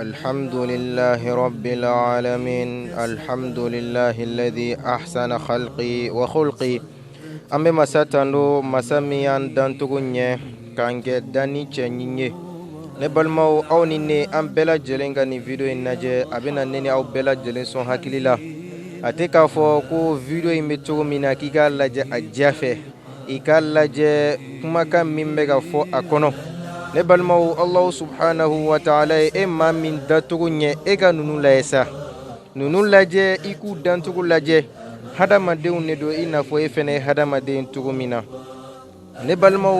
الحمد لله رب العالمين الحمد لله الذي أحسن خلقي وخلقي أمي مساتانو مساميان دانتوغنيه كانجي داني تشينيه nebalmaw aw ni ne an bɛɛ lajɛlen ka nin video in lajɛ a bɛna ne ni aw bɛɛ lajɛlen sɔn hakili la a tɛ k'a fɔ ko video in bɛ cogo min na k'i k'a lajɛ a diya fɛ i k'a lajɛ kumakan min bɛ ka fɔ a kɔnɔ ne balimaw Allahu subhanahu wa ta'ala ye e maa min dacogo ɲɛ e ka ninnu lajɛ sa ninnu lajɛ i k'u dancogo lajɛ hadamadenw ne don i n'a fɔ e fɛnɛ ye hadamaden cogo min na ne balimaw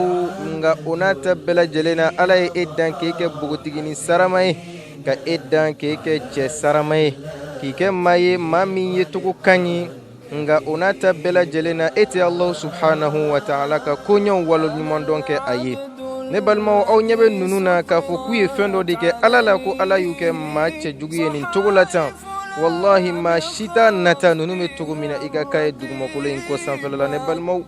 nga o n'a ta bɛɛ lajɛlen na ala ye e dan k'e kɛ bogotigini sarama ye ka e dan k'e kɛ cɛ sarama ye k'i kɛ maa ye maa min ye cogo ka ɲi nga o n'a ta bɛɛ lajɛlen na e tɛ Allahu subhanahu wa ta'ala ka koɲɛw waleɲuman dɔn kɛ a ye ne balimaw aw ɲɛ bɛ ninnu na k'a fɔ k'u ye fɛn dɔ de kɛ ala la ko ala y'u kɛ maa cɛjugu ye nin cogo la tan wallahi maa si t'a nata ninnu bɛ cogo min na i ka k'a ye dugumakolo in kɔ sanfɛla la ne balimaw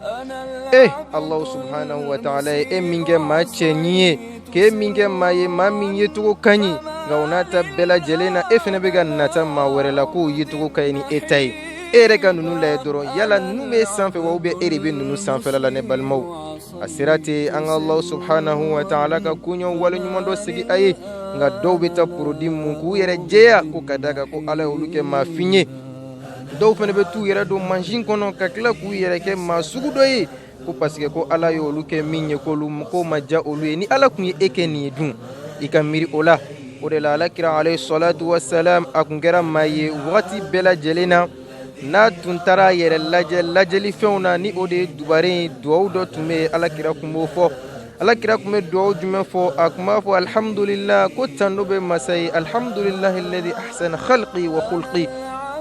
Allahu subhanahu wa ta'ala ye e min kɛ maa cɛɲi ye k'e min kɛ maa ye maa min ye cogo ka ɲi nka o n'a ta bɛɛ lajɛlen na e fɛnɛ bɛ ka nata maa wɛrɛ la k'o ye cogo ka ɲi ni e ta ye e yɛrɛ ka ninnu lajɛ dɔrɔn yala ninnu bɛ sanfɛ wa ubiyɛn e de bɛ ninnu sanfɛla la ne balimaw a sera ten an ka Allahu subhanahu wa ta'ala ka koɲɛw waleɲuman dɔ segi a ye nka dɔw bɛ taa porodi mun k'u yɛrɛ jɛya ko ka d'a kan ko ala ye olu kɛ maa fin ye dɔw fɛnɛ bɛ t'u yɛrɛ don mansin kɔnɔ ka tila k'u yɛrɛ kɛ maa sugu dɔ ye ko parce que ko ala ye olu kɛ min ye ko ma diya olu ye ni ala tun ye e kɛ nin ye dun i ka miiri o la o de la alakira alayhi salatu wassalam a tun kɛra maa ye wagati bɛɛ lajɛlen na n'a tun taara a yɛrɛ lajɛ lajɛlifɛnw na ni o de ye dubare ye duwawu dɔ tun bɛ alakira tun b'o fɔ alakira tun bɛ duwawu jumɛn fɔ a tun b'a fɔ alhamdulillah ko tando bɛ masa ye alhamdulillahi alladhi ahsana khalqi wa khulqi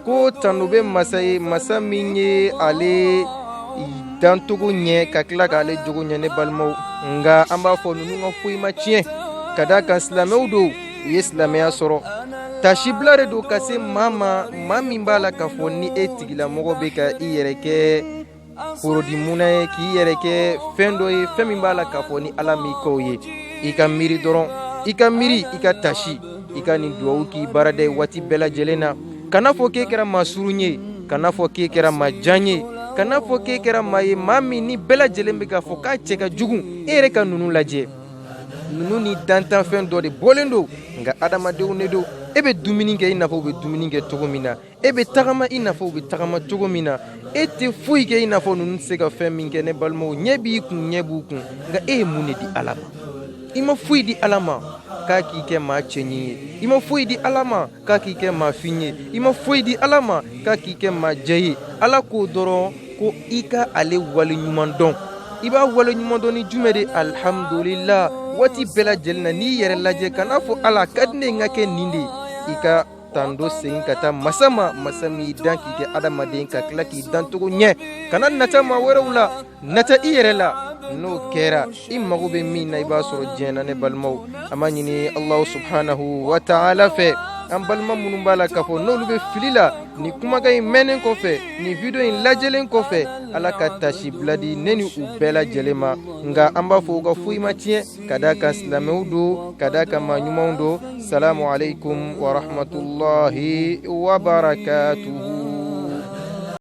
ko tando bɛ masa ye masa min ye ale dantogo ɲɛ ka tila k'ale jogo ɲɛ ne balimaw nga an b'a fɔ ninnu ka foyi ma tiɲɛ ka d'a kan silamɛw don u ye silamɛya sɔrɔ tasibila de don ka se maa ma maa min b'a la k'a fɔ ni e tigilamɔgɔ bɛ ka i yɛrɛ kɛ porodimuna ye k'i yɛrɛ kɛ fɛn dɔ ye fɛn min b'a la k'a fɔ ni ala m'i k'o ye i ka miiri dɔrɔn i ka miiri i ka tasi i ka nin duwawu k'i baarada ye waati bɛɛ lajɛlen na kana fɔ k'e kɛra maa surun ye kana fɔ k'e kɛra maa jan ye kana fɔ k'e kɛra maa ye maa min ni bɛɛ lajɛlen bɛ k'a fɔ k'a cɛ ka jugu e yɛrɛ ka ninnu lajɛ ninnu ni dantanfɛn dɔ de bɔlen don nka adamadenw de don e bɛ dumuni kɛ i n'a fɔ u bɛ dumuni kɛ cogo min na e bɛ tagama i n'a fɔ u bɛ tagama cogo min na e tɛ foyi kɛ i n'a fɔ ninnu tɛ se ka fɛn min kɛ ne balimaw ɲɛ b'i kun ɲɛ b'u kun nka e ye mun de di ala ma i ma foyi di ala ma k'a k'i kɛ maa cɛɲi ye i ma foyi di ala ma k'a k'i kɛ maa fin ye i ma foyi di ala ma k'a k'i kɛ maa jɛ ye ala k'o dɔrɔn ko i ka ale waleɲuman dɔn i b'a waleɲuman dɔn ni jumɛn de alhamdulillah waati bɛɛ lajɛlen na n'i yɛrɛ lajɛ kana fɔ ala ka di ne n ka kɛ nin de i ka tando segin ka taa masa ma masa min dan k'i kɛ adamaden ka tila k'i dancogo ɲɛ kana nata maa wɛrɛw la nata i yɛrɛ la n'o kɛra i mago bɛ min na i b'a sɔrɔ diɲɛ na ne balimaw an b'a ɲini Allahu subhanahu wa ta'ala fɛ an balima minnu b'a la k'a fɔ n'olu bɛ fili la nin kumakan in mɛnnen kɔfɛ nin video in lajɛlen kɔfɛ ala ka tasi bila di ne ni u bɛɛ lajɛlen ma nka an b'a fɔ u ka foyi ma tiɲɛ ka d'a kan silamɛw don ka d'a kan maa ɲumanw don salamu alaikum wa rahmatullahi wa barakatuhu